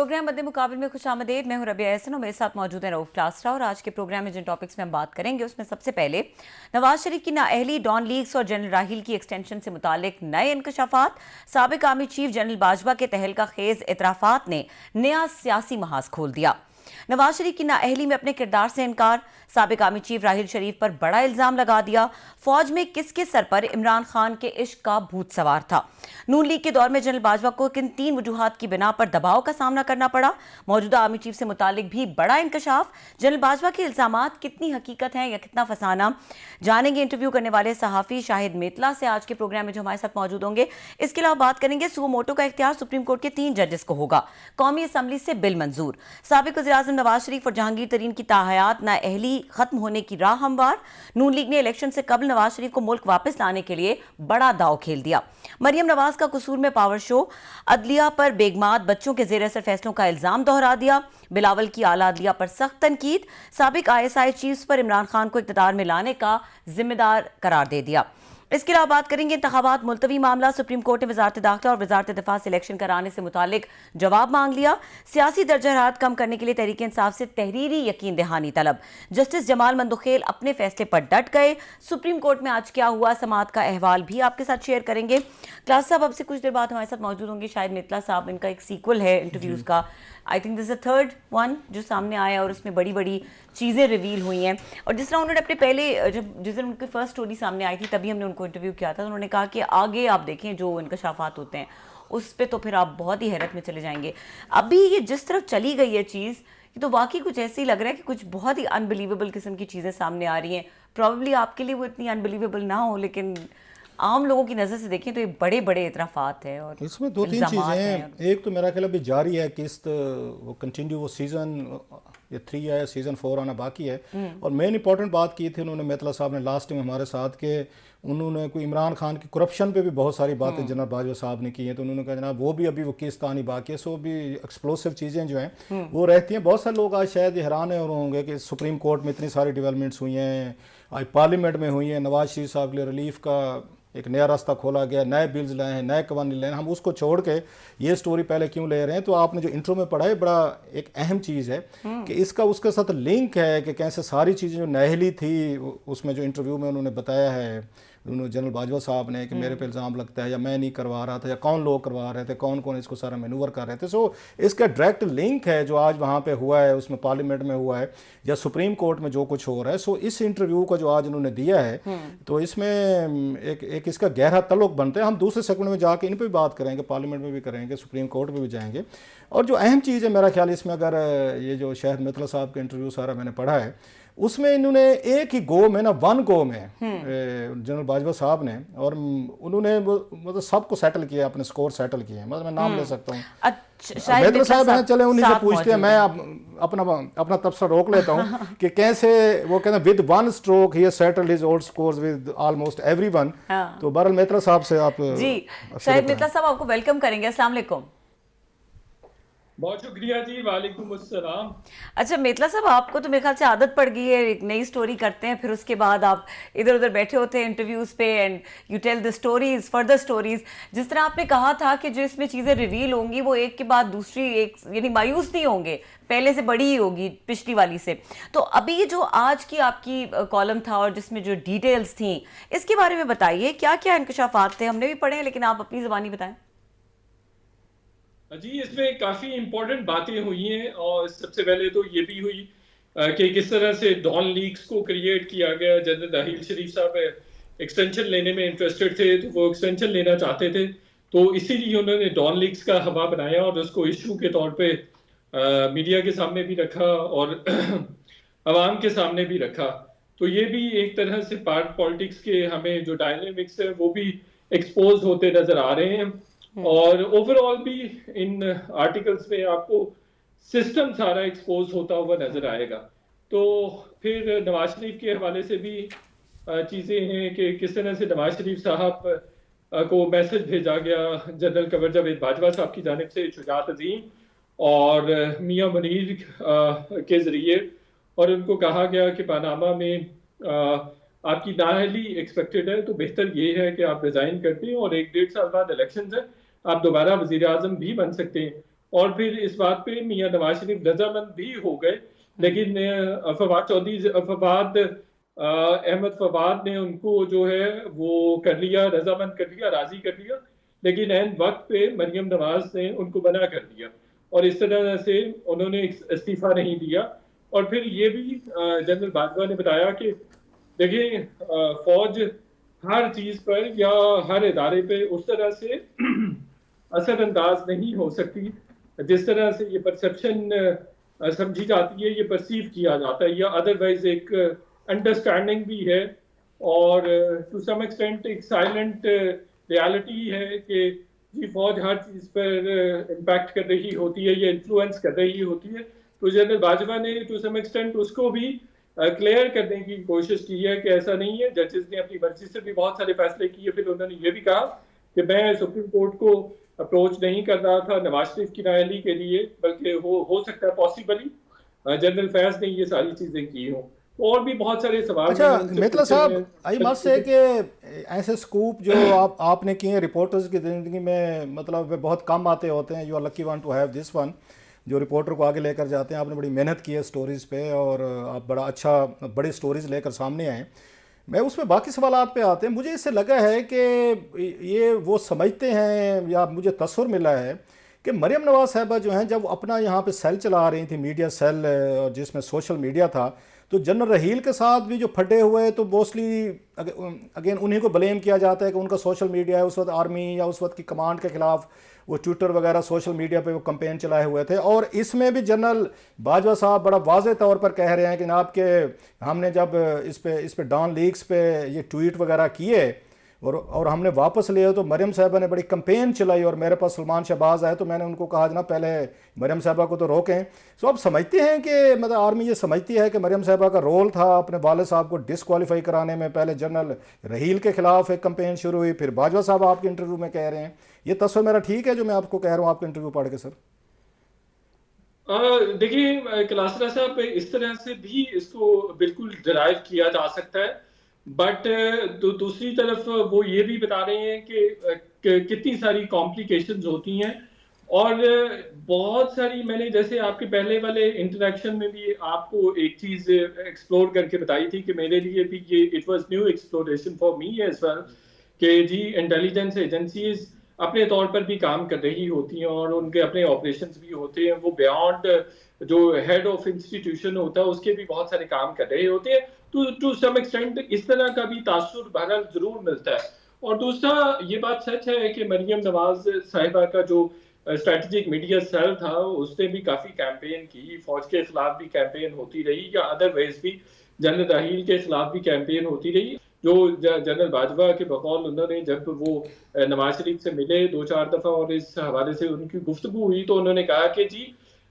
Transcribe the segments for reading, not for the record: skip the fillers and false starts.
Programme मद्दे मुकाबले में खुशामदीद। मैं हूं रबिया एहसन और मेरे साथ मौजूद है रऊफ क्लासरा। और आज के प्रोग्राम में जिन टॉपिक्स में हम बात करेंगे उसमें सबसे पहले नवाज शरीफ की नाअहली, डॉन लीग्स और जनरल राहील की एक्सटेंशन से मुतालिक नए इंकशाफात, साबिक आर्मी चीफ जनरल बाजवा के तहलका खेज एतराफात ने नया सियासी महाज खोल दिया। नवाज शरीफ की नाअहली में अपने किरदार से इनकार, साबिक आर्मी चीफ राहील शरीफ पर बड़ा इल्जाम लगा दिया। फौज में किसके सर पर इमरान खान के इश्क का भूत सवार था। नून लीग के दौर में जनरल बाजवा को किन 3 वजूहात की बिना पर दबाव का सामना करना पड़ा। मौजूदा आर्मी चीफ से मुतालिक भी बड़ा इंकशाफ। जनरल बाजवा के इल्जामात कितनी हकीकत हैं या कितना फसाना, जानेंगे इंटरव्यू करने वाले सहाफी शाहिद मेतला से आज के प्रोग्राम में जो हमारे साथ मौजूद होंगे। इसके अलावा बात करेंगे सुओ मोटो का इख्तियार सुप्रीम कोर्ट के 3 जजेस को होगा। कौमी असम्बली से बिल मंजूर। साबिक वज़ीर-ए-आज़म नवाज शरीफ और जहांगीर तरीन की ताहयात नाअहली खत्म होने की राह हमवार। नून लीग ने इलेक्शन से कबल नवाज शरीफ को मुल्क वापस लाने के लिए बड़ा दाव खेल दिया। मरियम नवाज का कसूर में पावर शो। अदलिया पर बेगमात बच्चों के जेर असर फैसलों का इल्जाम दोहरा दिया। बिलावल की आला अदलिया पर सख्त तनकीद। साबिक ISI चीफ्स पर इमरान खान को इक़्तिदार में लाने का जिम्मेदार करार दे दिया। इसके अलावा बात करेंगे इंतखाबात मुलतवी मामला। सुप्रीम कोर्ट ने वजारत दाखिला और वजारत दिफा से इलेक्शन कराने से मुतालिक जवाब मांग लिया। सियासी दर्जा हरारत कम करने के लिए तहरीक इंसाफ से तहरीरी यकीन दहानी तलब। जस्टिस जमाल मंदुखेल अपने फैसले पर डट गए। सुप्रीम कोर्ट में आज क्या हुआ, समाअत का अहवाल भी आपके साथ शेयर करेंगे। क्लास साहब अब से कुछ देर बाद हमारे साथ मौजूद होंगे शायद मेतला साहब। इनका एक सीक्वल है इंटरव्यूज़ का, I think this is the third one जो सामने आया और उसमें बड़ी बड़ी चीज़ें रिवील हुई हैं। और जिस तरह उन्होंने अपने पहले जिस दिन उनकी फर्स्ट स्टोरी सामने आई थी तभी हमने उनको इंटरव्यू किया था, तो उन्होंने कहा कि आगे आप देखें जो इंकशाफात होते हैं उस पर तो फिर आप बहुत ही हैरत में चले जाएंगे। अभी ये जिस तरफ चली गई है चीज़, ये तो वाकई कुछ ऐसे ही लग रहा है कि कुछ बहुत ही अनबिलीवेबल किस्म की चीज़ें सामने आ रही हैं। प्रॉब्ली आपके लिए वो इतनी अनबिलीवेबल ना हो, लेकिन आम लोगों की नज़र से देखें तो ये बड़े बड़े इतराफात है। और इसमें 2-3 चीज़ें हैं। एक तो मेरा ख्याल अभी जारी है किस्त, वो कंटिन्यू, वो सीज़न ये 3 है, सीज़न 4 आना बाकी है। और मेन इंपॉर्टेंट बात की थी उन्होंने, मेतला साहब ने लास्ट में हमारे साथ के, उन्होंने कोई इमरान खान की करप्शन पे भी बहुत सारी बातें जनरल बाजवा साहब ने की हैं। तो उन्होंने कहा जनाब वो भी अभी वो किस्त आनी बाकी है। सो भी एक्सप्लोसिव चीज़ें जो हैं वो रहती हैं। बहुत सारे लोग आज शायद हैरान है होंगे कि सुप्रीम कोर्ट में इतनी सारी डेवलपमेंट्स हुई हैं, आज पार्लियामेंट में हुई हैं, नवाज शरीफ साहब के लिए रिलीफ का एक नया रास्ता खोला गया, नए बिल्स लाए हैं, नए कवानीन लाए हैं। हम उसको छोड़ के ये स्टोरी पहले क्यों ले रहे हैं? तो आपने जो इंट्रो में पढ़ा है बड़ा एक अहम चीज़ है कि इसका उसके साथ लिंक है कि कैसे सारी चीज़ें जो नाअहली थी उसमें जो इंटरव्यू में उन्होंने बताया है उन्होंने जनरल बाजवा साहब ने कि मेरे पे इल्ज़ाम लगता है या मैं नहीं करवा रहा था या कौन लोग करवा रहे थे, कौन कौन इसको सारा मैनूवर कर रहे थे। सो इसका डायरेक्ट लिंक है जो आज वहाँ पे हुआ है, उसमें पार्लियामेंट में हुआ है या सुप्रीम कोर्ट में जो कुछ हो रहा है। सो इस इंटरव्यू को जो आज उन्होंने दिया है तो इसमें एक इसका गहरा तल्लुक बनता है। हम दूसरे सेगमेंट में जाके इन पर भी बात करेंगे, पार्लियामेंट में भी करेंगे, सुप्रीम कोर्ट में भी जाएंगे। और जो अहम चीज़ है मेरा ख्याल इसमें, अगर ये जो शाहिद मेतला साहब का इंटरव्यू सारा मैंने पढ़ा है उसमें इन्होंने एक ही गो में ना, वन गो में जनरल बाजवा साहब ने, और उन्होंने मतलब सबको सेटल किया, अपने स्कोर सेटल किए। मतलब मैं नाम ले सकता हूँ, मेतला साहब हैं, चले उन्हीं से पूछते हैं। मैं अपना तबसरा रोक लेता हूँ कि कैसे वो कहते हैं with one stroke he settled his old scores with almost everyone. तो बहरहाल मेतला साहब से आप जी, शायद मेतला साहब आपको वेलकम करेंगे। अस्सलाम वालेकुम। बहुत शुक्रिया जी, वालेकुम अस्सलाम। अच्छा मेतला साहब, आपको तो मेरे ख्याल से आदत पड़ गई है, एक नई स्टोरी करते हैं फिर उसके बाद आप इधर उधर बैठे होते हैं इंटरव्यूज़ पे and you tell the stories, further stories. जिस तरह आपने कहा था कि जो इसमें चीज़ें रिवील होंगी वो एक के बाद दूसरी, एक यानी मायूस नहीं होंगे, पहले से बड़ी ही होगी पिछली वाली से। तो अभी जो आज की आपकी कॉलम था और जिसमें जो डिटेल्स थी, इसके बारे में बताइए, क्या क्या इंकशाफात थे? हमने भी पढ़े हैं लेकिन आप अपनी ज़बानी बताएं। जी, इसमें काफ़ी इम्पोर्टेंट बातें हुई हैं और सबसे पहले तो ये भी हुई कि किस तरह से डॉन लीग्स को क्रिएट किया गया। जनरल राहील शरीफ साहब एक्सटेंशन लेने में इंटरेस्टेड थे, तो वो एक्सटेंशन लेना चाहते थे, तो इसीलिए उन्होंने डॉन लीग्स का हवा बनाया और उसको इशू के तौर पे मीडिया के सामने भी रखा और आवाम के सामने भी रखा। तो ये भी एक तरह से पार्ट पॉलिटिक्स के हमें जो डायनेमिक्स है वो भी एक्सपोज होते नजर आ रहे हैं। और ओवरऑल भी इन आर्टिकल्स में आपको सिस्टम सारा एक्सपोज होता हुआ नजर आएगा। तो फिर नवाज शरीफ के हवाले से भी चीज़ें हैं कि किस तरह से नवाज शरीफ साहब को मैसेज भेजा गया जनरल कवर जावेद बाजवा साहब की जानिब से शुजात अजीम और मियां मुनीर के ज़रिए, और उनको कहा गया कि पानामा में आपकी नाअहली एक्सपेक्टेड है, तो बेहतर ये है कि आप रिजाइन करते हैं और 1-1.5 साल बाद इलेक्शन है, आप दोबारा वजीर आजम भी बन सकते हैं। और फिर इस बात पे मियां नवाज शरीफ रजामंद भी हो गए, लेकिन अहमद फवाद ने उनको जो है वो कर लिया, रजामंद कर लिया, राजी कर लिया, लेकिन एन वक्त पे मरियम नवाज ने उनको मना कर दिया और इस तरह से उन्होंने इस्तीफा नहीं दिया। और फिर ये भी जनरल बाजवा ने बताया कि देखिए फौज हर चीज पर या हर इदारे पे उस तरह से असरअंदाज नहीं हो सकती जिस तरह से ये परसेप्शन समझी जाती है, ये परसीव किया जाता है, या अदरवाइज एक अंडरस्टैंडिंग भी है और टू सम एक्सटेंट एक साइलेंट रियलिटी है कि जी फौज हर चीज पर इम्पैक्ट कर रही होती है या इन्फ्लुएंस कर रही होती है। तो जनरल बाजवा ने टू सम एक्सटेंट उसको भी क्लियर करने की कोशिश की है कि ऐसा नहीं है, जजेस ने अपनी मर्जी से भी बहुत सारे फैसले किए। फिर उन्होंने ये भी कहा कि मैं सुप्रीम कोर्ट को अप्रोच नहीं कर रहा था नवाज शरीफ की नाअहली के लिए, बल्कि हो सकता है पॉसिबली जनरल फैज ने ये सारी चीजें की हों। और भी बहुत सारे सवाल। अच्छा मित्तल साहब, आई मस्ट से कि ऐसे स्कूप जो आपने किए रिपोर्टर्स की ज़िंदगी में, मतलब वे बहुत कम आते होते हैं। You are lucky one to have this one, जो रिपोर्टर को आगे लेकर जाते हैं। आपने बड़ी मेहनत की है स्टोरीज़ पे और आप बड़ा अच्छा बड़ी स्टोरीज़ लेकर सामने आए। मैं उसमें बाकी सवालात पे आते हैं। मुझे इससे लगा है कि ये वो समझते हैं या मुझे तस्वर मिला है कि मरियम नवाज साहिबा जो हैं जब अपना यहाँ पे सेल चला रही थी, मीडिया सेल, और जिसमें सोशल मीडिया था, तो जनरल रहील के साथ भी जो फटे हुए, तो मोस्टली अगेन उन्हीं को ब्लेम किया जाता है कि उनका सोशल मीडिया है। उस वक्त आर्मी या उस वक्त की कमांड के खिलाफ वो ट्विटर वगैरह सोशल मीडिया पे वो कैंपेन चलाए हुए थे। और इसमें भी जनरल बाजवा साहब बड़ा वाज़ेह तौर पर कह रहे हैं कि जनाब के हमने जब इस पे डॉन लीक्स पे ये ट्वीट वगैरह किए और हमने वापस लिए, तो मरियम साहिबा ने बड़ी कैंपेन चलाई और मेरे पास सलमान शहबाज आए तो मैंने उनको कहा जनाब पहले मरियम साहिबा को तो रोकें। सो आप समझते हैं कि मतलब आर्मी ये समझती है कि मरियम साहिबा का रोल था अपने वाले साहब को डिसक्वालीफाई कराने में। पहले जनरल रहील के खिलाफ एक कैंपेन शुरू हुई, फिर बाजवा साहब आपके इंटरव्यू में कह रहे हैं। ये तस्वीर मेरा ठीक है जो मैं आपको कह रहा हूँ आपके इंटरव्यू पढ़ के? सर देखिए कलासरा साहब, इस तरह से भी इसको बिल्कुल डिराइव किया जा सकता है, बट दूसरी तरफ वो ये भी बता रहे हैं कि कितनी सारी कॉम्प्लिकेशंस होती हैं और बहुत सारी, मैंने जैसे आपके पहले वाले इंटरेक्शन में भी आपको एक चीज एक्सप्लोर करके बताई थी कि मेरे लिए भी ये it was new exploration for me as well, कि जी इंटेलिजेंस एजेंसीज अपने तौर पर भी काम कर रही होती हैं और उनके अपने ऑपरेशंस भी होते हैं, वो बियॉन्ड जो हेड ऑफ इंस्टीट्यूशन होता है उसके भी बहुत सारे काम कर रहे होते हैं। टू सम एक्सटेंट इस तरह का भी तासुर बहरहाल जरूर मिलता है। और दूसरा ये बात सच है कि मरियम नवाज साहिबा का जो स्ट्रेटेजिक मीडिया सेल था उसने भी काफी कैंपेन की, फौज के खिलाफ भी कैंपेन होती रही या अदरवाइज भी जनरल राहील के खिलाफ भी कैंपेन होती रही। जो जनरल बाजवा के बकौल उन्होंने जब वो नवाज शरीफ से मिले 2-4 दफा और इस हवाले से उनकी गुफ्तगू हुई तो उन्होंने कहा कि जी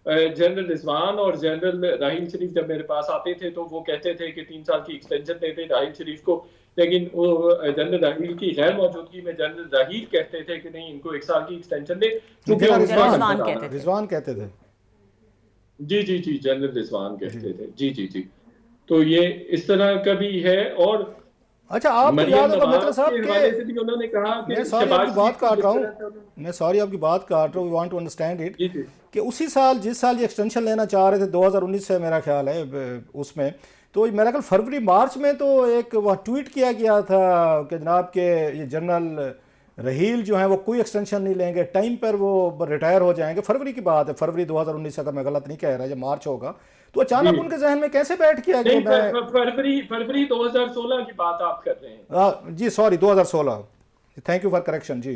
जनरल रिजवान और जनरल राहील शरीफ जब मेरे पास आते थे तो वो कहते थे कि 3 साल की एक्सटेंशन देते राहील शरीफ को, लेकिन वो जनरल राहील की गैर मौजूदगी में जनरल राहील कहते थे कि नहीं इनको 1 साल की एक्सटेंशन दे, क्योंकि रिजवान कहते थे। जी जी जी, जनरल रिजवान कहते थे। जी जी जी, तो ये इस तरह का भी है। और अच्छा आपको याद होगा मित्तल साहब के उन्होंने कहा कि मैं सॉरी आपकी बात काट रहा हूँ, we want to understand it, कि उसी साल जिस साल ये एक्सटेंशन लेना चाह रहे थे 2019 से मेरा ख्याल है, उसमें तो मेरा ख्याल फरवरी मार्च में तो एक वह ट्वीट किया गया था कि जनाब के ये जनरल रहील जो हैं वो कोई एक्सटेंशन नहीं लेंगे, टाइम पर वो रिटायर हो जाएंगे। फरवरी की बात है, फरवरी 2019 अगर मैं गलत नहीं कह रहा, जब मार्च होगा तो अचानक उनके जहन में कैसे बैठ किया गया? फरवरी 2016 की बात आप कर रहे हैं? जी sorry 2016, thank you for correction. जी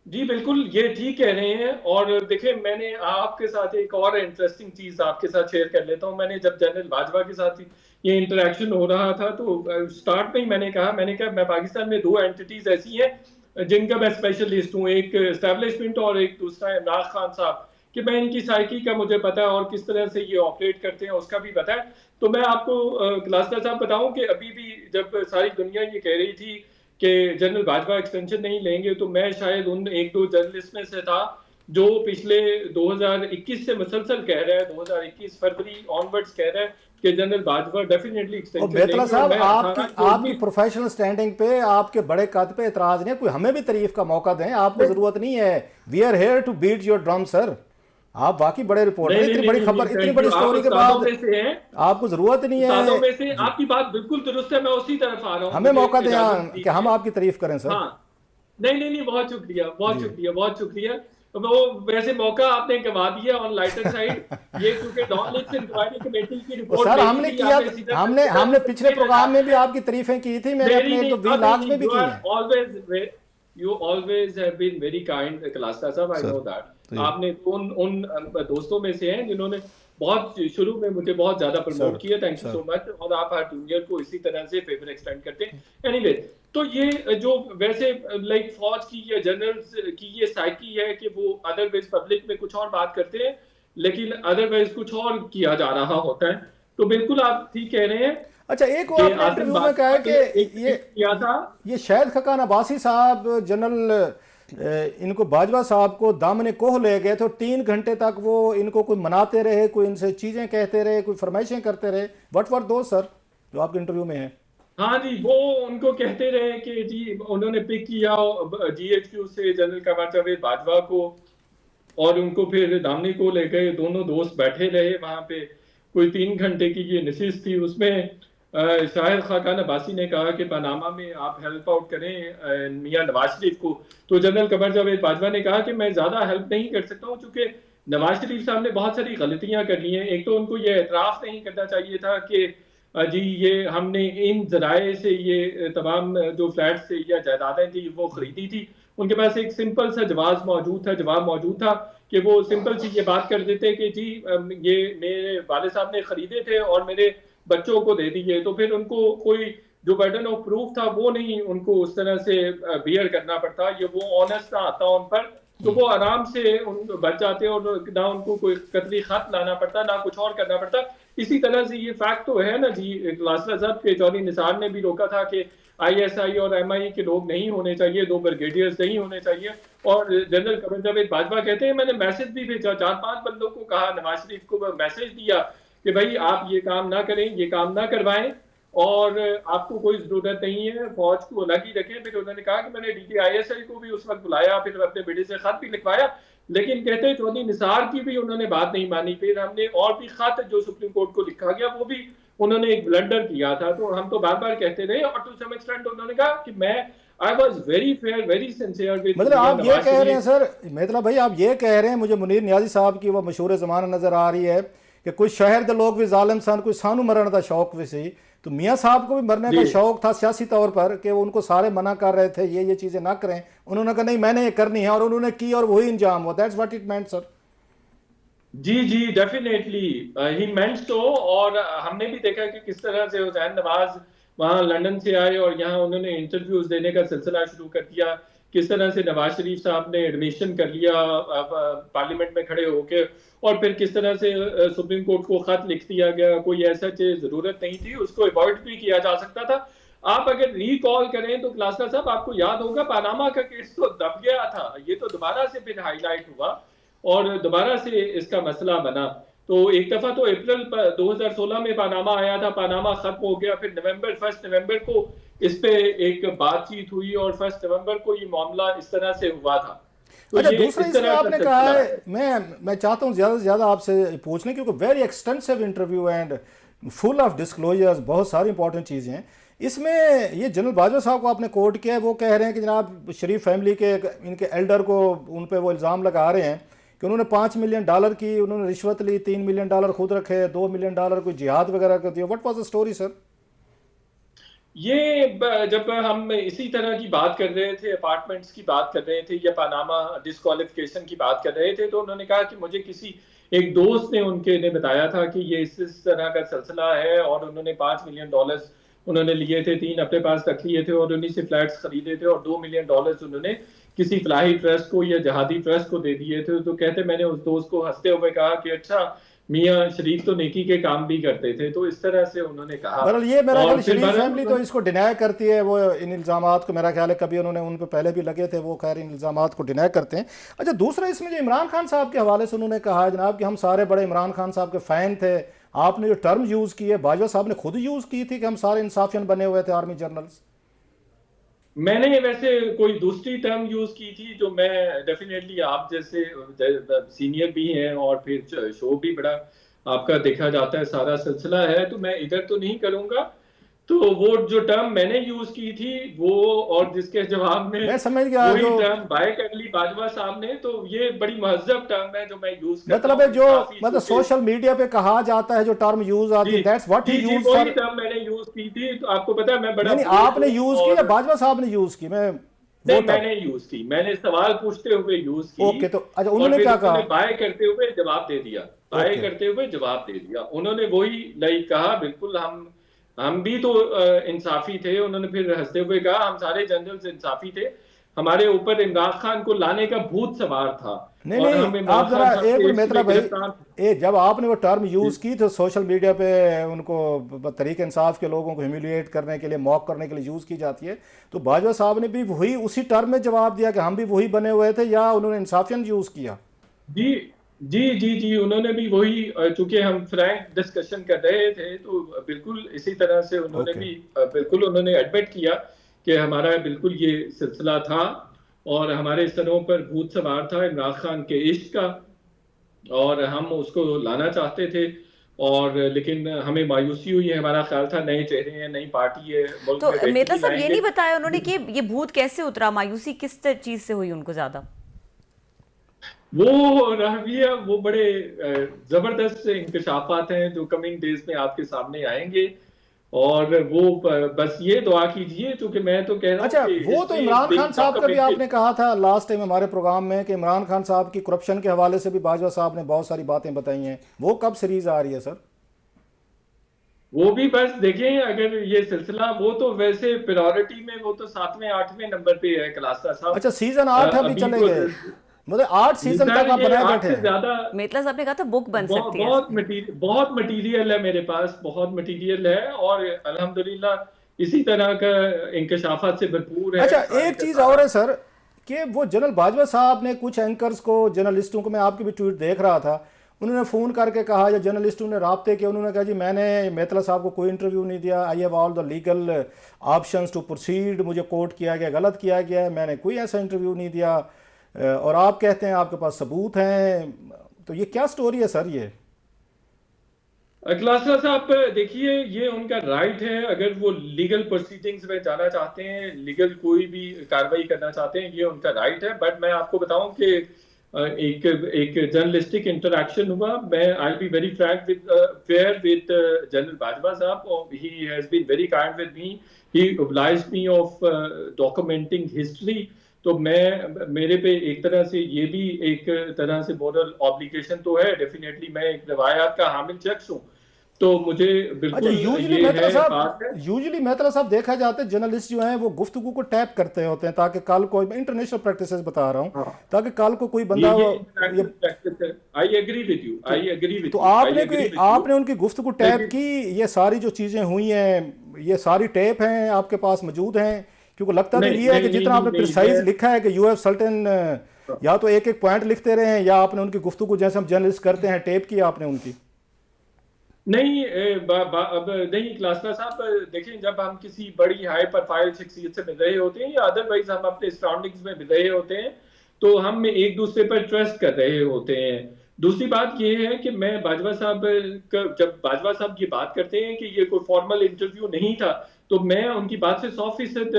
जी बिल्कुल, ये ठीक कह रहे हैं। और देखिए मैंने आपके साथ एक और इंटरेस्टिंग चीज आपके साथ शेयर कर लेता हूँ। मैंने जब जनरल बाजवा के साथ ये इंटरेक्शन हो रहा था तो स्टार्ट में ही मैंने कहा मैं पाकिस्तान में 2 एंटिटीज ऐसी हैं जिनका मैं स्पेशलिस्ट हूँ, एक एस्टेब्लिशमेंट और एक दूसरा इमरान खान साहब, कि मैं इनकी साइकी का मुझे पता है और किस तरह से ये ऑपरेट करते हैं उसका भी पता है। तो मैं आपको ग्लासरा साहब बताऊं कि अभी भी जब सारी दुनिया ये कह रही थी कि जनरल बाजवा एक्सटेंशन नहीं लेंगे, तो मैं शायद उन 1-2 जर्नलिस्ट में से था जो पिछले 2021 से मुसलसल कह रहा है, 2021 फरवरी ऑनवर्ड्स कह रहा है कि जनरल बाजवा डेफिनेटली और एक्सटेंशन बेतला साहब आपकी लेंगे। प्रोफेशनल स्टैंडिंग पे, आपके बड़े कद पे एतराज नहीं है, कोई हमें भी तारीफ का मौका दें, आपको जरूरत नहीं है। We are here to beat your drum sir. आप वाकई बड़े रिपोर्टर, इतनी बड़ी खबर, इतनी बड़ी स्टोरी के बाद आपको जरूरत नहीं है। में से आपकी बात बिल्कुल दुरुस्त है, मैं उसी तरफ आ रहा हूँ। हमें मौका दें कि हम आपकी तारीफ करें सर। हाँ, नहीं, बहुत शुक्रिया, बहुत शुक्रिया। वो वैसे मौका आपने गवा दिया ऑन लाइटर साइड। ये क्योंकि डॉन लीग्स इंक्वायरी कमेटी की रिपोर्ट सर हमने किया, हमने पिछले प्रोग्राम में भी आपकी तारीफें की थी, मैंने अपने तो व्लॉग्स में भी की हैं। You always have been very kind, Kalasta साहब, I know that. आपने उन दोस्तों में से हैं जिन्होंने बहुत शुरू में मुझे बहुत ज्यादा प्रमोट किया, थैंक यू सो मच। और आप हर जूनियर को इसी तरह से फेवर एक्सटेंड करते हैं। एनीवे, तो ये जो वैसे लाइक फौज की या जनरल्स की ये साइकी है कि वो अदरवाइज पब्लिक में कुछ और बात करते हैं, लेकिन अदरवाइज कुछ और किया जा रहा होता है। तो बिल्कुल आप ठीक कह रहे हैं। अच्छा, एक और आपने इंटरव्यू में कहा है कि ये किया था, ये शाहिद खकान अब्बासी साहब जनरल इनको बाजवा साहब को दामने कोह ले गए थे, 3 घंटे तक वो इनको कोई मनाते रहे, कोई इनसे चीजें कहते रहे, कोई फरमाइशें करते रहे। व्हाट वर दो सर जो आपके इंटरव्यू में है? हाँ जी, वो उनको कहते रहे कि जी उन्होंने पिक किया GHQ से जनरल कमर जावेद बाजवा को, और उनको फिर दामने को ले गए। दोनों दोस्त बैठे रहे वहां पे, कोई 3 घंटे की ये नशिस्त थी। उसमें शाहिद खाकान अब्बासी ने कहा कि पनामा में आप हेल्प आउट करें मियां नवाज शरीफ को। तो जनरल कमर जावेद बाजवा ने कहा कि मैं ज्यादा हेल्प नहीं कर सकता हूँ, क्योंकि नवाज शरीफ साहब ने बहुत सारी गलतियां कर ली हैं। एक तो उनको ये एतराफ नहीं करना चाहिए था कि जी ये हमने इन जराए से ये तमाम जो फ्लैट से या जायदादें थी वो खरीदी थी। उनके पास एक सिंपल सा जवाब मौजूद था कि वो सिंपल सी ये बात कर देते कि जी ये मेरे वाले साहब ने खरीदे थे और मेरे बच्चों को दे दिए। तो फिर उनको कोई जो बर्डन ऑफ प्रूफ था वो नहीं उनको उस तरह से बियर करना पड़ता, ये वो ऑनेस्ट ना आता उन पर, तो वो आराम से बच जाते और ना उनको कोई कतली खत लाना पड़ता, ना कुछ और करना पड़ता। इसी तरह से ये फैक्ट तो है ना जी, लासरा साहब के चौधरी निसार ने भी रोका था कि ISI और MI के लोग नहीं होने चाहिए, 2 ब्रिगेडियर्स नहीं होने चाहिए। और जनरल कमर जावेद बाजवा कहते हैं मैंने मैसेज भी भेजा, 4-5 बंदों को कहा, नवाज शरीफ को मैसेज दिया कि भाई आप ये काम ना करें, ये काम ना करवाएं और आपको कोई जरूरत नहीं है, फौज को अलग ही रखें। फिर उन्होंने कहा कि मैंने DTISI को भी उस वक्त बुलाया, फिर अपने बेटे से खत भी लिखवाया, लेकिन कहते हैं चौधरी निसार की भी उन्होंने बात नहीं मानी। फिर हमने और भी खत जो सुप्रीम कोर्ट को लिखा गया वो भी उन्होंने एक ब्लंडर किया था। तो हम तो बार बार कहते रहे, और टू सम एक्सटेंट उन्होंने कहा कि मैं I was very fair, very sincere with. मतलब आप ये कह रहे हैं सर, मतलब भाई आप ये कह रहे हैं, मुझे मुनीर नियाजी साहब की वो मशहूर ज़माना नज़र आ रही है कि कुछ शहर के लोग भी जालिम सन, कोई सानू मरण का शौक भी सही, तो मियाँ साहब को भी मरने का शौक था सियासी तौर पर, कि वो उनको सारे मना कर रहे थे ये चीज़ें ना करें, उन्होंने कहा नहीं मैंने ये करनी है, और उन्होंने की और वही इंजाम हुआ। That's what it meant sir. जी डेफिनेटली ही मेंट सो। और हमने भी देखा कि किस तरह से हुसैन नवाज वहां लंदन से आए और यहाँ उन्होंने इंटरव्यूज देने का सिलसिला शुरू कर दिया। किस तरह से नवाज शरीफ साहब ने एडमिशन कर लिया पार्लियामेंट में खड़े होके, और फिर किस तरह से सुप्रीम कोर्ट को खत लिख दिया गया। कोई ऐसा चीज जरूरत नहीं थी, उसको अवॉइड भी किया जा सकता था। आप अगर रिकॉल करें तो क्लास्टर साहब आपको याद होगा पनामा का केस तो दब गया था, ये तो दोबारा से फिर हाईलाइट हुआ और दोबारा से इसका मसला बना। तो एक दफा तो अप्रैल 2016 में पनामा आया था, पनामा खत्म हो गया, फिर 1 नवंबर को इस पे एक बातचीत हुई और 1 नवंबर को ये मामला इस तरह से हुआ था। तो अच्छा, दूसरा इसमें आपने कहा है, मैं चाहता हूँ ज्यादा से ज्यादा आपसे पूछने, क्योंकि very extensive interview and full of disclosures, बहुत सारी इंपॉर्टेंट चीजें हैं इसमें। ये जनरल बाजवा साहब को आपने कोर्ट किया है, वो कह रहे हैं कि जनाब शरीफ फैमिली के इनके एल्डर को उन पे वो इल्ज़ाम लगा रहे हैं कि उन्होंने $5 मिलियन की उन्होंने रिश्वत ली, $3 मिलियन खुद रखे, $2 मिलियन कोई जिहाद वगैरह कर दिया। What was the story sir? ये जब हम इसी तरह की बात कर रहे थे, अपार्टमेंट्स की बात कर रहे थे या पनामा डिस्क्वालिफिकेशन की बात कर रहे थे, तो उन्होंने कहा कि मुझे किसी एक दोस्त ने उनके ने बताया था कि ये इस तरह का सिलसिला है, और उन्होंने $5 मिलियन उन्होंने लिए थे, 3 अपने पास रख लिए थे और उन्हीं से फ्लैट्स खरीदे थे, और $2 मिलियन उन्होंने किसी फलाही ट्रस्ट को या जहादी ट्रस्ट को दे दिए थे। तो कहते मैंने उस दोस्त को हंसते हुए कहा कि अच्छा मियां शरीफ तो नेकी के काम भी करते थे। तो इस तरह से उन्होंने कहा। ये मेरा ख्याल शरीफ फैमिली तो इसको डिनाय करती है, वो इन इल्जामात को, मेरा ख्याल है कभी उन्होंने उन पे पहले भी लगे थे, वो खैर इन इल्जामात को डिनाय करते हैं। अच्छा, दूसरा इसमें जो इमरान खान साहब के हवाले से उन्होंने कहा जनाब कि हम सारे बड़े इमरान खान साहब के फ़ैन थे, आपने जो टर्म यूज की है बाजवा साहब ने खुद यूज की थी कि हम सारे इंसाफियन बने हुए थे आर्मी जनरल्स? मैंने वैसे कोई दूसरी टर्म यूज की थी जो मैं डेफिनेटली आप जैसे सीनियर भी हैं और फिर शो भी बड़ा आपका देखा जाता है, सारा सिलसिला है, तो मैं इधर तो नहीं करूंगा। तो वो जो टर्म मैंने यूज की थी वो, और जिसके जवाब में मैं समझ गया वही जो टर्म बाय कर ली बाजवा साहब ने, तो ये बड़ी महजब टर्म है जो मैं यूज करता मतलब है हूं। जो काफी मतलब चूंकि सोशल मीडिया पे कहा जाता है जो टर्म यूज आती जी है दैट्स व्हाट ही जी जी यूज वही फॉर। टर्म मैंने यूज की थी। तो आपको पता है मैं बड़ा नहीं बोल्ड आपने हूं यूज की या और बाजवा साहब ने यूज की? मैं नहीं, वो टर्म मैंने यूज की, मैंने सवाल पूछते हुए यूज की। ओके तो अच्छा और उन्होंने फिर क्या उन्होंने कहा? बाय करते हुए जवाब दे दिया, बाय ओके करते हुए जवाब दे दिया उन्होंने। वही लाइक कहा बिल्कुल हम भी तो इंसाफी थे। उन्होंने फिर हंसते हुए कहा हम सारे जनरल्स इंसाफी थे, हमारे ऊपर इमरान खान को लाने का भूत सवार था नहीं और नहीं हम इमरान आप जरा खान साहब एक के मिनट इश्क मित्रा में भाई, गिरफ्तार। जब आपने वो टर्म जी यूज की तो सोशल मीडिया पे उनको तरीके इंसाफ के लोगों को ह्यूमिलिएट करने के लिए, मॉक करने के लिए यूज की जाती है, तो बाजवा साहब ने भी वही उसी टर्म में जवाब दिया कि हम भी वही बने हुए थे, या उन्होंने इंसाफियन यूज किया? जी जी जी जी उन्होंने भी वही, चूंकि हम फ्रैंक डिस्कशन कर रहे थे तो बिल्कुल इसी तरह से उन्होंने ओके भी बिल्कुल उन्होंने एडमिट किया कि हमारा बिल्कुल ये सिलसिला था और हमारे सरों पर भूत सवार था इमरान खान के इश्क का, और हम उसको लाना चाहते थे। और लेकिन हमें मायूसी हुई है, हमारा ख्याल था नए चेहरे हैं, नई पार्टी है, मुल्क तो में मेहता बेहतरी साहब ये लाएंगे। नहीं बताया उन्होंने कि ये भूत कैसे उतरा, मायूसी किस चीज से हुई उनको ज्यादा? वो रवैया, वो बड़े जबरदस्त इंकशाफात हैं जो कमिंग डेज में आपके सामने आएंगे। और वो बस ये दुआ कीजिए, क्योंकि मैं तो कह रहा हूँ अच्छा कि वो तो history is Imran Khan being साहब का भी डॉक्यूमेंटेड। आपने कहा था लास्ट टाइम हमारे प्रोग्राम में कि इमरान खान साहब की करप्शन के हवाले से भी बाजवा साहब ने बहुत सारी बातें बताई हैं, वो कब सीरीज आ रही है सर? वो भी बस देखें, अगर ये सिलसिला, वो तो वैसे प्रायोरिटी में वो तो 7वें 8वें नंबर पे है कलासा साहब। अच्छा सीजन 8 अभी अभी चले तो गए, मतलब 8 सीजन सर तक आप ये बनाए 8 बैठे से हैं? ज्यादा मेहता साहब ने कहा था बुक बन सकती है बहुत इसकी। बहुत मटेरियल है मेरे पास, बहुत मटेरियल है और अल्हम्दुलिल्लाह इसी तरह का इंकशाफात से भरपूर है अच्छा सारे एक का चीज सारा। और है सर कि वो जनरल बाजवा साहब ने कुछ एंकर्स को, जर्नलिस्टों को, मैं आपकी भी ट्वीट देख रहा था, उन्होंने फ़ोन करके कहा या जर्नलिस्टों ने राब्ते किए, उन्होंने कहा जी मैंने मेतला साहब को कोई इंटरव्यू नहीं दिया, I have all the legal options to proceed, मुझे कोर्ट किया गया, गलत किया गया है, मैंने कोई ऐसा इंटरव्यू नहीं दिया, और आप कहते हैं आपके पास सबूत हैं, तो ये क्या स्टोरी है सर ये? अखलासा साहब देखिए, ये उनका राइट है, अगर वो लीगल प्रोसीडिंग्स में जाना चाहते हैं, लीगल कोई भी कार्रवाई करना चाहते हैं, ये उनका राइट है। बट मैं आपको बताऊं कि एक एक जर्नलिस्टिक इंटरेक्शन हुआ, मैं I be very frank with fair with general Bajwa sahab, he has been very kind with me, he obliged me of documenting history. तो मैं, मेरे पे एक तरह से ये भी एक तरह से मॉरल ऑब्लिगेशन तो है, डेफिनेटली मैं एक रवायात का हामिल शख्स हूँ, तो मुझे अच्छा बिल्कुल यूजली ये मेहतरा है साहब, बात है। देखा जाता है जर्नलिस्ट जो हैं वो गुफ्तगू को टैप करते होते हैं ताकि कल कोई, इंटरनेशनल प्रैक्टिसेस बता रहा हूँ, हाँ, ताकि कल को कोई बंदा ये ये, इंटरैक्टिव प्रैक्टिस है। I agree with you, I agree with तो यू, आई आपने एग्री कोई, विद यू। आपने उनकी गुफ्तगू टैप लेकिन की, ये सारी जो चीज़ें हुई हैं ये सारी टेप हैं आपके पास मौजूद हैं? क्योंकि लगता तो नहीं ये है कि नहीं जितना नहीं आपने नहीं, प्रिसाइज मैं लिखा है कि यू हैव सर्टेन, या तो एक एक पॉइंट लिखते रहे हैं या आपने उनकी गुफ्तगू जैसे हम जर्नलिस्ट करते हैं टेप की आपने उनकी? नहीं अब नहीं क्लासना साहब, देखें जब हम किसी बड़ी हाई प्रोफाइल शख्सियत से मिल रहे होते हैं या अदरवाइज हम अपने सराउंडिंग्स में मिल रहे होते हैं, तो हम एक दूसरे पर ट्रस्ट कर रहे होते हैं। दूसरी बात यह है कि मैं बाजवा साहब जब बाजवा साहब ये बात करते हैं कि ये कोई फॉर्मल इंटरव्यू नहीं था, तो मैं उनकी बात से 100%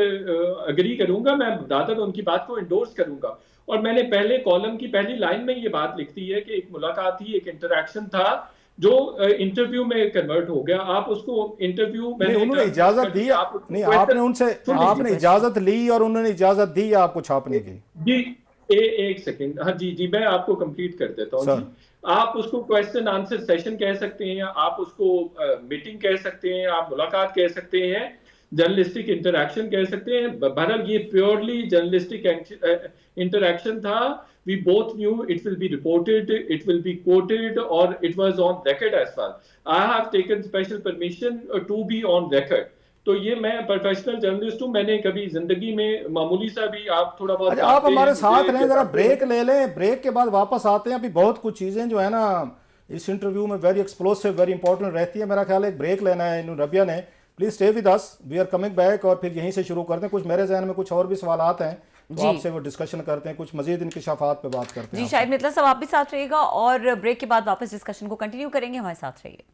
अग्री करूंगा, मैं दादर उनकी बात को इंडोर्स करूंगा। और मैंने पहले कॉलम की पहली लाइन में ये बात लिख दी है कि एक मुलाकात थी, एक इंटरेक्शन था जो इंटरव्यू में कन्वर्ट हो गया। आप उसको इंटरव्यू, नहीं मैंने उन्होंने इजाजत दी, नहीं आपने उनसे, आपने इजाजत ली और उन्होंने इजाजत दी आपको छापने की? जी एक सेकंड, हाँ जी जी मैं आपको कंप्लीट कर देता हूँ जी। आप उसको क्वेश्चन आंसर सेशन कह सकते हैं, आप उसको मीटिंग कह सकते हैं, आप मुलाकात कह सकते हैं, जर्नलिस्टिक इंटरेक्शन कह सकते हैं। बहरहाल ये प्योरली जर्नलिस्टिक इंटरेक्शन था। We both knew it will be reported, it will be quoted, or it was on record as well. I have taken special permission to be on record. तो ये मैं professional journalist हूँ, मैंने कभी जिंदगी में मामूली सा भी, आप थोड़ा बहुत अच्छा आप हमारे साथ रहें, जरा ब्रेक ले लें, ब्रेक के बाद वापस आते हैं। अभी बहुत कुछ चीज़ें जो है ना इस इंटरव्यू में वेरी एक्सप्लोसिव, वेरी इंपॉर्टेंट रहती है। मेरा ख्याल है एक ब्रेक लेना है इन रबिया ने। Please stay with us, we are coming back, और फिर यहीं से शुरू करते हैं। कुछ मेरे जहन में कुछ और भी सवाल आते हैं तो आपसे वो डिस्कशन करते हैं, कुछ मजीद इंकिशाफात पे बात करते हैं। जी शाहिद मितला साहब आप भी साथ रहिएगा और ब्रेक के बाद वापस डिस्कशन को कंटिन्यू करेंगे, हमारे साथ रहिए।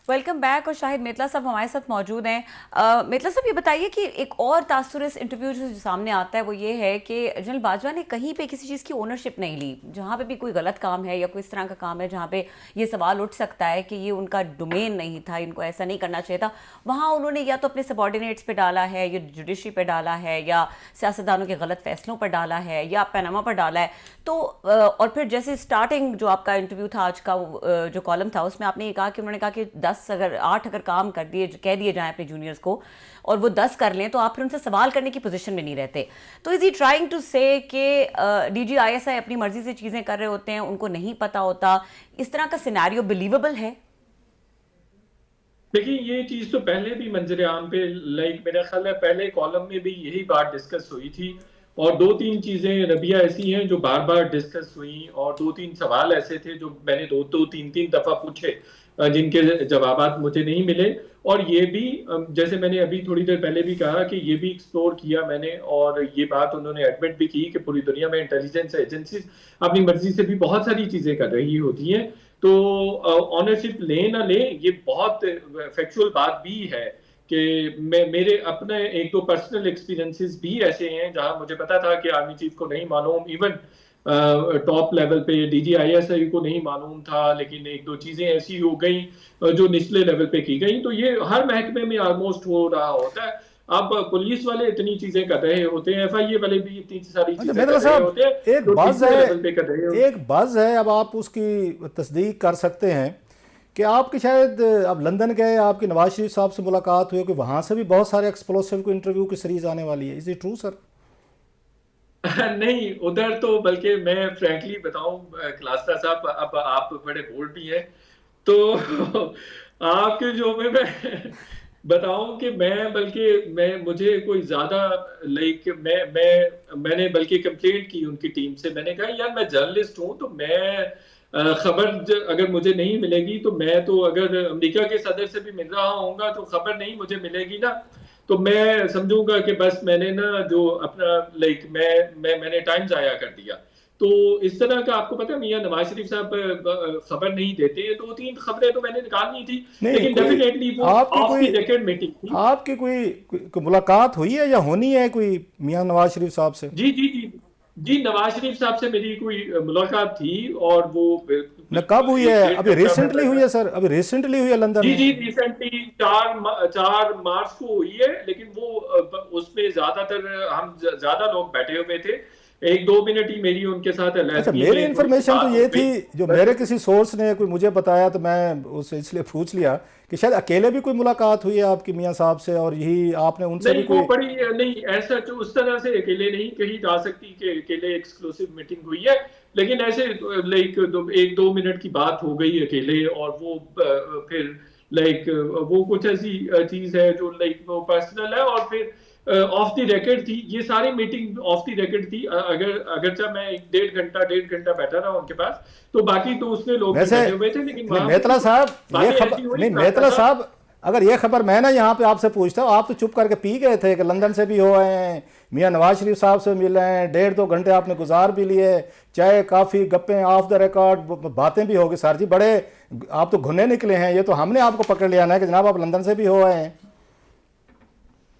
Welcome back. और शाहिद मेतला साहब हमारे साथ मौजूद हैं। मेतला साहब ये बताइए कि एक और तासुर इस इंटरव्यू जो सामने आता है वो ये है कि जनरल बाजवा ने कहीं पे किसी चीज़ की ओनरशिप नहीं ली। जहाँ पे भी कोई गलत काम है या कोई इस तरह का काम है जहाँ पे ये सवाल उठ सकता है कि ये उनका डोमेन नहीं था, इनको ऐसा नहीं करना चाहिए था, वहाँ उन्होंने या तो अपने सबॉर्डिनेट्स पे डाला है या जुडिशरी पे डाला है या सियासतदानों के गलत फैसलों पर डाला है या पैनामा पर डाला है। तो और फिर जैसे स्टार्टिंग जो आपका इंटरव्यू था आज का, जो कॉलम था, उसमें आपने ये कहा कि उन्होंने कहा कि 8 अगर काम कर दिए कह दिए जाएं अपने जूनियर्स को और वो 10 कर लें तो आप फिर उनसे सवाल करने की पोजीशन में नहीं रहते। तो इज ही ट्राइंग टू से कि डीजी आईएसआई अपनी मर्जी से चीजें कर रहे होते हैं, उनको नहीं पता होता, इस तरह का सिनेरियो बिलीवेबल है? देखिए ये चीज तो पहले भी मंजर आम पे मेरा ख्याल है पहले कॉलम में भी यही बात डिस्कस हुई थी, और 2-3 चीजें रबिया ऐसी हैं जो बार बार डिस्कस हुई, और 2-3 सवाल ऐसे थे जो मैंने 2-3 दफा पूछे जिनके जवाबात मुझे नहीं मिले। और ये भी जैसे मैंने अभी थोड़ी देर पहले भी कहा कि ये भी एक्सप्लोर किया मैंने, और ये बात उन्होंने एडमिट भी की कि पूरी दुनिया में इंटेलिजेंस एजेंसीज अपनी मर्जी से भी बहुत सारी चीजें कर रही होती हैं। तो ऑनरशिप ले ना ले, ये बहुत फैक्चुअल बात भी है कि मेरे अपने 1-2 पर्सनल एक्सपीरियंसेस भी ऐसे हैं जहां मुझे पता था कि आर्मी चीफ को नहीं मालूम, इवन टॉप लेवल पे डीजीआईएसआई को नहीं मालूम था, लेकिन 1-2 चीजें ऐसी हो गई जो निचले लेवल पे की गई। तो ये हर महकमे में ऑलमोस्ट हो रहा होता है। अब पुलिस वाले इतनी चीजें कर रहे होते हैं, एफआईए वाले भी इतनी सारी चीजें कर रहे होते हैं, एक बज़ है, एक बज़ है, अब आप उसकी तस्दीक कर सकते हैं कि आपकी शायद अब लंदन गए, आपकी नवाज शरीफ साहब से मुलाकात हुई कि वहां से भी बहुत सारे एक्सप्लोसिव को इंटरव्यू की सीरीज आने वाली है। Is it true sir? नहीं, उधर तो बल्कि मैं फ्रैंकली बताऊं क्लास्टा साहब, अब आप बड़े बोल्ड भी हैं, तो आपके जो मैं बताऊं कि मैं मुझे कोई ज्यादा मैंने बल्कि कंप्लेंट की उनकी टीम से। मैंने कहा यार मैं जर्नलिस्ट हूं, तो मैं खबर अगर मुझे नहीं मिलेगी तो मैं तो अगर अमेरिका के सदर से भी मिल रहा होऊंगा तो खबर नहीं मुझे मिलेगी ना, तो मैं समझूंगा कि बस मैंने ना जो अपना मैंने टाइम जाया कर दिया। तो इस तरह का आपको पता है मियां नवाज शरीफ साहब खबर नहीं देते हैं, 2-3 खबरें तो मैंने निकालनी थी, लेकिन डेफिनेटली वो ऑफ द रिकॉर्ड मीटिंग थी। आपकी कोई मुलाकात हुई है या होनी है कोई मियां नवाज शरीफ साहब से? जी, नवाज शरीफ साहब से मेरी कोई मुलाकात थी, और वो कब हुई है? अभी रिसेंटली हुई है सर? अभी रिसेंटली हुई है लंदन में? जी रिसेंटली 4 मार्च को हुई है, लेकिन वो उसमें ज्यादातर हम ज्यादा लोग बैठे हुए थे, 1-2 मिनट ही मेरी उनके साथ। अच्छा, मेरी इन्फॉर्मेशन तो ये थी, जो मेरे किसी सोर्स ने कोई मुझे बताया तो मैं उससे इसलिए पूछ लिया कि शायद अकेले भी कोई मुलाकात हुई है आपकी मियां साहब से, और यही आपने उनसे भी कोई नहीं ऐसा तो उस तरह से अकेले नहीं कही जा सकती कि अकेले एक्सक्लूसिव मीटिंग हुई है, लेकिन ऐसे 1-2 मिनट की बात हो गई अकेले, और वो फिर वो कुछ ऐसी चीज है जो वो पर्सनल है, और फिर ऑफ द रिकॉर्ड थी। ये सारी मीटिंग ऑफ द रिकॉर्ड थी। अगरचा मैं 1.5 घंटा बैठा रहा उनके पास, तो बाकी तो उसमें लोग बैठे हुए थे, लेकिन मेतला साहब अगर ये खबर मैं ना यहाँ पे आपसे पूछता हूँ, आप तो चुप करके पी गए थे कि लंदन से भी हो आए हैं, मियां नवाज शरीफ साहब से मिले हैं, 1.5-2 घंटे आपने गुजार भी लिए, चाय काफ़ी गप्पे ऑफ द रिकॉर्ड बातें भी होगी। सर जी बड़े आप तो घुने निकले हैं, ये तो हमने आपको पकड़ लिया ना कि जनाब आप लंदन से भी हो आए हैं।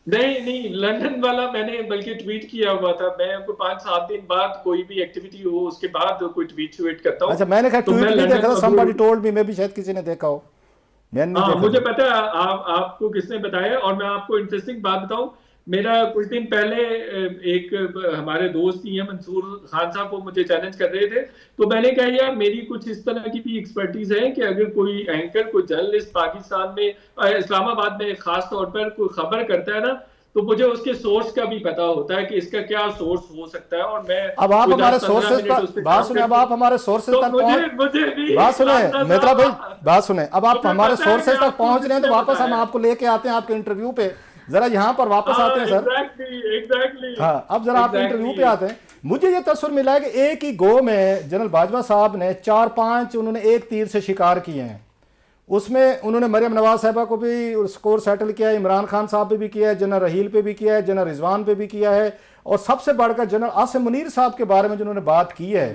नहीं, लंदन वाला मैंने बल्कि ट्वीट किया हुआ था। मैं 5-7 दिन बाद कोई भी एक्टिविटी हो उसके बाद कोई ट्वीट करता हूँ। अच्छा, मैंने कहा ट्वीट नहीं देखा था, somebody told me, मैं भी शायद किसी ने देखा हो, मैंने नहीं देखा। मुझे पता है आपको किसने बताया। और मैं आपको इंटरेस्टिंग बात बताऊं, मेरा कुछ दिन पहले हमारे दोस्त ही हैं मंसूर खान साहब, वो मुझे चैलेंज कर रहे थे, तो मैंने कहा यार मेरी कुछ इस तरह की भी एक्सपर्टीज है कि अगर कोई एंकर, कोई जर्नलिस्ट पाकिस्तान में, इस्लामाबाद में खास तौर पर कोई खबर करता है ना, तो मुझे उसके सोर्स का भी पता होता है कि इसका क्या सोर्स हो सकता है, और मैं अब आप हमारे 10-15 सोर्सेज मिनट पर उस पे बात काम सुने, अब करती आप हमारे सोर्सेज तो तक मुझे भी बात सुने मित्रा भाई, बात सुने, अब आप मुझे हमारे पता है सोर्सेज कि तक आपको पहुंच रहे हैं तो किसने वापस हम बताया। आपको लेके आते हैं आपके इंटरव्यू पे, जरा यहाँ पर वापस आते हैं सर। एग्जैक्टली हाँ, अब जरा आप इंटरव्यू पे आते हैं। मुझे ये तस्वीर मिला है कि एक ही गो में जनरल बाजवा साहब ने 4-5 उन्होंने एक तीर से शिकार किए हैं। उसमें उन्होंने मरियम नवाज साहबा को भी स्कोर सेटल किया है, इमरान खान साहब पे भी किया है, जनरल रहील पे भी किया है, जनरल रिजवान पे भी किया है, और सबसे बढ़कर जनरल आसिम मुनीर साहब के बारे में जिन्होंने बात की है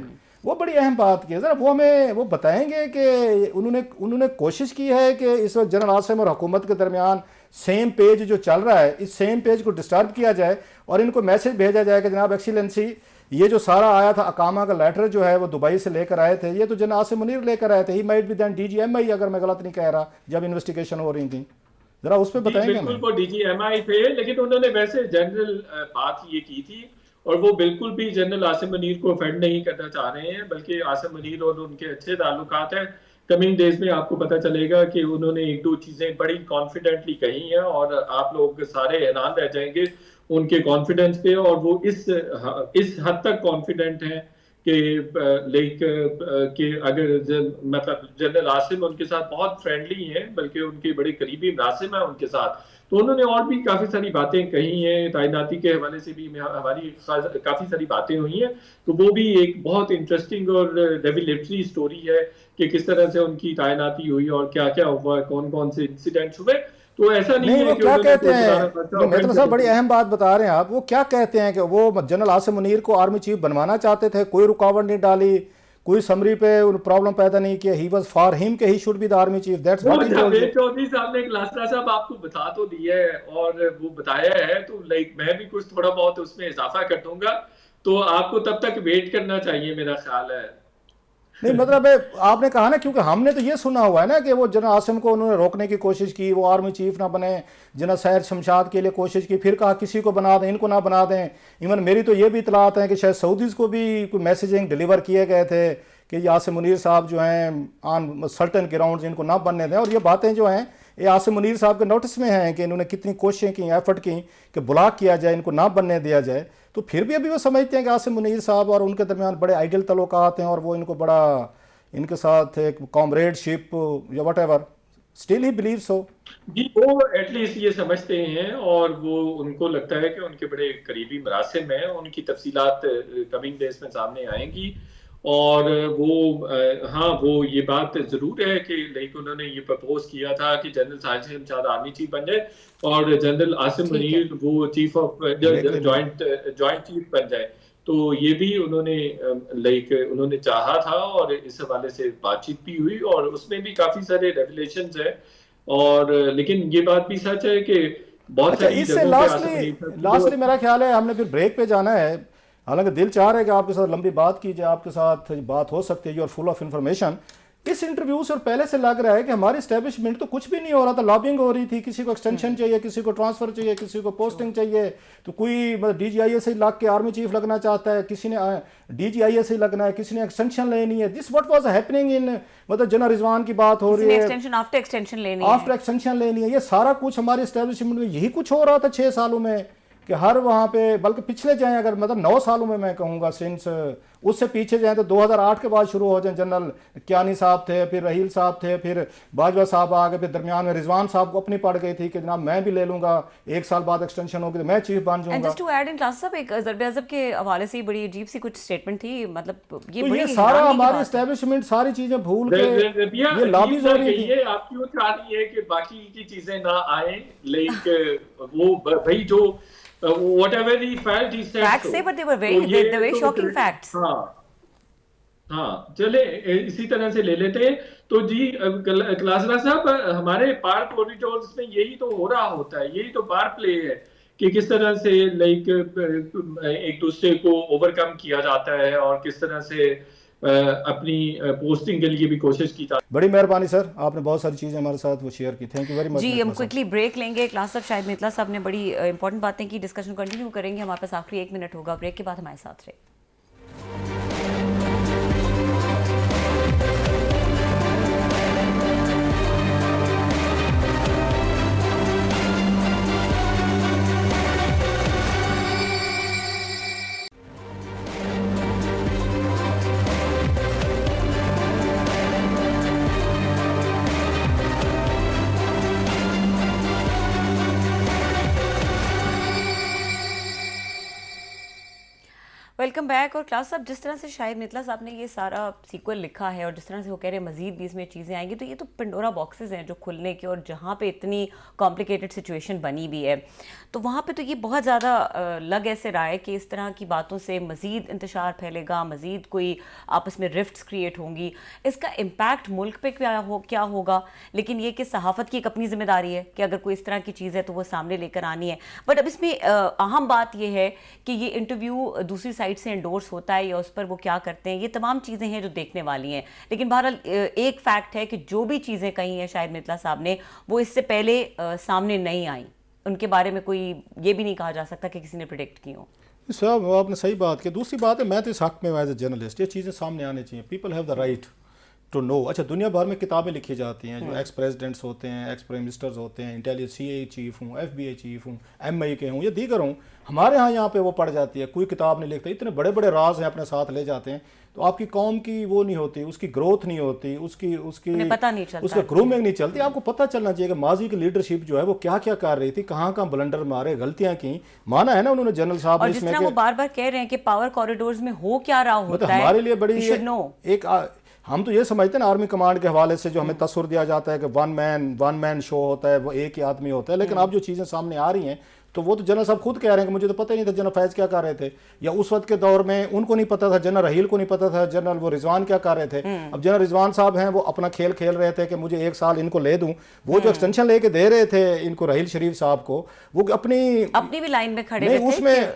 वो बड़ी अहम बात की है। ज़रा वो हमें वो बताएंगे कि उन्होंने कोशिश की है कि इस वक्त जनरल आसिम और हुकूमत के दरमियान सेम पेज जो चल रहा है, इस सेम पेज को डिस्टर्ब किया जाए और इनको मैसेज भेजा जाए कि जनाब एक्सीलेंसी, ये जो सारा आया था अकामा का लेटर जो है वो दुबई से लेकर आए थे, ये तो जनरल आसिम मुनीर लेकर आए थे, he might be then DGMI, अगर मैं गलत नहीं कह रहा, जब इन्वेस्टिगेशन हो रही थी। जरा उस पर बताएंगे बिल्कुल हमें। वो DGMI थे, लेकिन उन्होंने वैसे जनरल बात ये की थी, और वो बिल्कुल भी जनरल आसिम मुनीर को ऑफेंड नहीं करना चाह रहे हैं, बल्कि आसिम मुनीर और उनके अच्छे ताल्लुकात हैं। कमिंग डेज में आपको पता चलेगा कि उन्होंने एक दो चीजें बड़ी कॉन्फिडेंटली कही हैं, और आप लोग सारे हैरान रह जाएंगे उनके कॉन्फिडेंस पे, और वो इस हद तक कॉन्फिडेंट हैं कि लाइक कि अगर मतलब जनरल आसिम उनके साथ बहुत फ्रेंडली हैं, बल्कि उनके बड़े करीबी मुलाजिम हैं उनके साथ, तो उन्होंने और भी काफी सारी बातें कही हैं, तैनाती के हवाले से भी हमारी काफी सारी बातें हुई हैं, तो वो भी एक बहुत इंटरेस्टिंग और रेवलेटरी स्टोरी है कि किस तरह से उनकी तैनाती हुई और क्या क्या हुआ, कौन कौन से इंसिडेंट्स हुए। तो ऐसा नहीं नहीं, है वो कि क्या उन्होंने कहते कोई हैं, पुराना पर्चा जो मित्र offend साहब कर बड़ी दिया। अहम बात बता रहे हैं आप, वो क्या कहते हैं कि वो जनरल आसिम मुनीर को आर्मी चीफ बनवाना चाहते थे, कोई रुकावट नहीं डाली, कोई समरी पे उन प्रॉब्लम पैदा नहीं किया, ही वाज फॉर हिम के he should be the army chief, that's वो what he told you. Javed Chaudhry sahab ने क्लासरा साहब आपको बता तो दिया है और वो बताया है, तो लाइक मैं भी कुछ थोड़ा बहुत उसमें इजाफा कर दूंगा, तो आपको तब तक वेट करना चाहिए मेरा ख्याल है। नहीं मतलब है, आपने कहा ना, क्योंकि हमने तो ये सुना हुआ है ना कि वो जनरल आसिम को उन्होंने रोकने की कोशिश की, वो आर्मी चीफ ना बने, जनरल सैयद शमशाद के लिए कोशिश की, फिर कहा किसी को बना दें, इनको ना बना दें। इवन मेरी तो ये भी इतलात है कि शायद सऊदीज़ को भी कोई मैसेजिंग डिलीवर किए गए थे कि ये आसिम मुनीर साहब जो हैं ऑन सर्टन ग्राउंड्स इनको ना बनने दें, और ये बातें जो हैं ये आसिम मुनीर साहब के नोटिस में हैं कि इन्होंने कितनी कोशिशें की, एफर्ट की कि ब्लॉक किया जाए, इनको ना बनने दिया जाए। तो फिर भी अभी वो समझते हैं कि आसिम मुनीर साहब और उनके दरमियान बड़े आइडियल तल्लुकात हैं और वो इनको बड़ा, इनके साथ एक कॉमरेडशिप या whatever, still he believe so. जी, वो एटलीस्ट ये समझते हैं, और वो उनको लगता है कि उनके बड़े करीबी मरासिम हैं, उनकी तफसीलात कमिंग डेज में सामने आएंगी। और वो हाँ, वो ये बात जरूर है कि लाइक उन्होंने ये प्रपोज किया था कि general Sahib Shamshad army chief बन जाए और जनरल आसिम ठीक है। मुनीर वो चीफ ऑफ जॉइंट चीफ बन जाए। तो ये भी उन्होंने लाइक उन्होंने चाहा था, और इस हवाले से बातचीत भी हुई, और उसमें भी काफी सारे रेवलेशंस है। और लेकिन ये बात भी सच है कि बहुत अच्छा, सारी इससे जगहों पे आसिम मुनीर साहब लास्टली मेरा ख्याल है हमने फिर ब्रेक पे जाना है। हालांकि दिल चाह रहा है कि आपके साथ लंबी बात की जाए, आपके साथ बात हो सकती है, you are full of information. इस इंटरव्यू से और पहले से लग रहा है कि हमारी स्टैब्लिशमेंट तो कुछ भी नहीं हो रहा था, लॉबिंग हो रही थी, किसी को एक्सटेंशन चाहिए, किसी को ट्रांसफर चाहिए, किसी को पोस्टिंग चाहिए, तो कोई मतलब DGIA से लग के आर्मी चीफ लगना चाहता है, किसी ने DGIA से लगना है, किसी ने एक्सटेंशन लेनी है। This what was happening in, मतलब जनरल रिजवान की बात हो रही है, एक्सटेंशन आफ्टर एक्सटेंशन लेनी आफ्टर एक्सटेंशन लेनी है, ये सारा कुछ हमारी स्टैब्लिशमेंट में यही कुछ हो रहा था 6 सालों में कि हर वहाँ पे, बल्कि पिछले जाएं अगर मतलब 9 सालों में मैं कहूँगा, सिंस उससे पीछे जाएं तो 2008 के बाद शुरू हो जाए। जनरल कियानी साहब थे, फिर रहील साहब थे, फिर बाजवा साहब आ गए, फिर दरमियान में रिजवान साहब को अपनी पड़ गई थी कि जनाब मैं भी ले लूंगा, 1 साल बाद एक्सटेंशन होगी तो मैं चीफ बन एंड जाऊंगा। Just to add in class साहब, एक ज़रबे अज़ब के हवाले से बड़ी अजीब सी कुछ स्टेटमेंट थी, मतलब ये तो बड़ी ये सारा हैरानी की हमारी बात है। एस्टेब्लिशमेंट सारी चीजें भूल के रबिया, ये लॉबीज हो रही थी। ये आप क्यों चाह रही है कि बाकी की चीजें ना आए, लाइक वो भाई जो whatever he felt he said Facts so। थे, but they were तो ये very तो shocking facts. हाँ चले इसी तरह से ले लेते हैं। तो जी क्लासरा साहब, हमारे पार कॉरिडोर्स में यही तो हो रहा होता है, यही तो पार प्ले है कि किस तरह से लाइक एक दूसरे को ओवरकम किया जाता है, और किस तरह से अपनी पोस्टिंग के लिए भी कोशिश की जा। बड़ी मेहरबानी सर, आपने बहुत सारी चीज़ें हमारे साथ वो शेयर की। Thank you very much. जी, हम क्विकली ब्रेक लेंगे। क्लास साहब, शायद मितला साहब ने बड़ी इंपॉर्टेंट बातें की, डिस्कशन कंटिन्यू करेंगे। हमारे पास आखिरी 1 मिनट होगा, ब्रेक के बाद हमारे साथ रहे। Welcome back. और क्लास साहब, जिस तरह से शाहिद मितला साहब ने ये सारा सीक्वल लिखा है और जिस तरह से वो कह रहे हैं मजीद भी इसमें चीज़ें आएंगी, तो ये तो पंडोरा बॉक्सेस हैं जो खुलने के, और जहाँ पे इतनी कॉम्प्लिकेटेड सिचुएशन बनी भी है, तो वहाँ पे तो ये बहुत ज़्यादा लग ऐसे रहा है कि इस तरह की बातों से मज़ीद इंतशार फैलेगा, मज़ीद कोई आपस में रिफ्ट्स क्रिएट होंगी। इसका इम्पैक्ट मुल्क पे क्या होगा, लेकिन ये कि सहाफ़त की एक अपनी जिम्मेदारी है कि अगर कोई इस तरह की चीज़ है तो वो सामने लेकर आनी है। बट अब इसमें अहम बात यह है कि ये इंटरव्यू दूसरी साइड से एंडोर्स होता है या उस पर वो क्या करते हैं, ये तमाम चीज़ें हैं जो देखने वाली हैं। लेकिन बहरहाल एक फैक्ट है कि जो भी चीज़ें कही हैं शाहिद मितला साहब ने, वो इससे पहले सामने नहीं आई। उनके बारे में कोई ये भी नहीं कहा जा सकता कि किसी ने प्रिडिक्ट की हो। साहब आपने सही बात की। दूसरी बात है, मैं तो इस हक में एज ए जर्नलिस्ट, ये चीज़ें सामने आनी चाहिए। People have the right to know. अच्छा, दुनिया भर में किताबें लिखी जाती हैं, जो एक्स प्रेसिडेंट्स होते हैं, एक्स प्राइम मिनिस्टर्स होते हैं, इंटेलिजेंस CIA चीफ हूँ, FBI चीफ हूँ, MI के हूँ या दीगर हूँ, हमारे यहाँ पे वो पढ़ जाती है, कोई किताब नहीं लिखता। इतने बड़े बड़े राज हैं अपने साथ ले जाते हैं, तो आपकी कौम की वो नहीं होती, उसकी ग्रोथ नहीं होती, उसकी पता नहीं चलता, उसका ग्रूमिंग नहीं चलती। आपको पता चलना चाहिए कि माजी की लीडरशिप जो है वो क्या क्या कर रही थी, कहाँ कहाँ ब्लंडर मारे, गलतियाँ की। माना है ना उन्होंने जनरल साहब और ने जिस इसमें तरह वो बार बार कह रहे हैं कि पावर कॉरिडोर्स में हो क्या रहा होता है, हमारे लिए बड़ी एक हम तो ये समझते हैं ना, आर्मी कमांड के हवाले से जो हमें तस्वर दिया जाता है कि वन मैन शो होता है, वो एक ही आदमी होता है। लेकिन अब जो चीज़ें सामने आ रही हैं, तो वो तो जनरल साहब खुद कह रहे हैं कि मुझे तो पता ही नहीं था जनरल फैज़ क्या कर रहे थे, या उस वक्त के दौर में उनको नहीं पता था, जनरल रहील को नहीं पता था जनरल वो रिजवान क्या कर रहे थे। अब जनरल रिजवान साहब हैं, वो अपना खेल खेल रहे थे कि मुझे 1 साल इनको ले दूं। वो जो एक्सटेंशन लेके दे रहे थे इनको रहील शरीफ साहब को, वो अपनी भी लाइन में खड़े नहीं,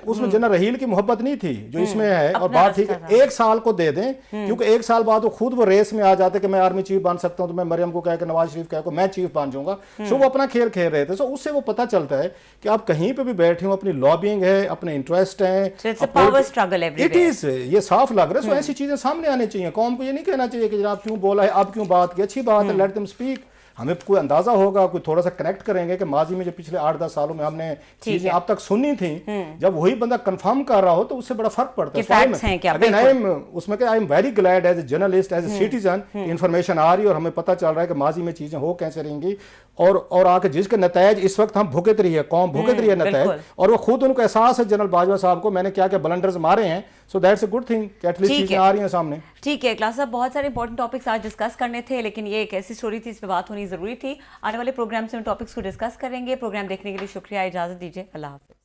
उसमें जनरल रहील की मोहब्बत नहीं थी जो इसमें है। और बात ठीक है, 1 साल को दे दें, क्योंकि 1 साल बाद वो खुद वो रेस में आ जाते कि मैं आर्मी चीफ बन सकता हूं, तो मैं मरियम को कह के, नवाज शरीफ कह को मैं चीफ बन जाऊंगा। सो वो अपना खेल खेल रहे थे। सो उससे वो पता चलता है कि आप कहीं पे भी बैठे हो, अपनी लॉबिंग है, अपने इंटरेस्ट हैं, पावर स्ट्रगल इट इज, ये साफ लग रहा है। सो ऐसी चीजें सामने आनी चाहिए। कौम को ये नहीं कहना चाहिए कि जनाब क्यों बोला है, अब क्यों बात की, अच्छी बात है, लेट देम स्पीक। हमें कोई अंदाजा होगा, कोई थोड़ा सा कनेक्ट करेंगे कि माजी में जो पिछले 8-10 सालों में हमने चीजें अब तक सुनी थी, जब वही बंदा कंफर्म कर रहा हो तो उससे बड़ा फर्क पड़ता है। उसमें I am very glad as a journalist, as a citizen, information आ रही है और हमें पता चल रहा है कि माजी में चीजें हो कैसे रहेंगी, और आके जिसके नतायज इस वक्त हम भुगत रही है, कौम भुगत रही है नतायज, और वो खुद उनको एहसास है जनरल बाजवा साहब को, मैंने क्या क्या ब्लंडर्स मारे हैं। So that's a good thing कि एटलीस्ट चीजें आ रही हैं सामने। ठीक है क्लास साहब, बहुत सारे इंपॉर्टेंट टॉपिक्स आज डिस्कस करने थे, लेकिन ये एक ऐसी स्टोरी थी, इस पे बात होनी जरूरी थी। आने वाले प्रोग्राम से हम टॉपिक्स को डिस्कस करेंगे। प्रोग्राम देखने के लिए शुक्रिया, इजाजत दीजिए, अल्लाह हाफिज़।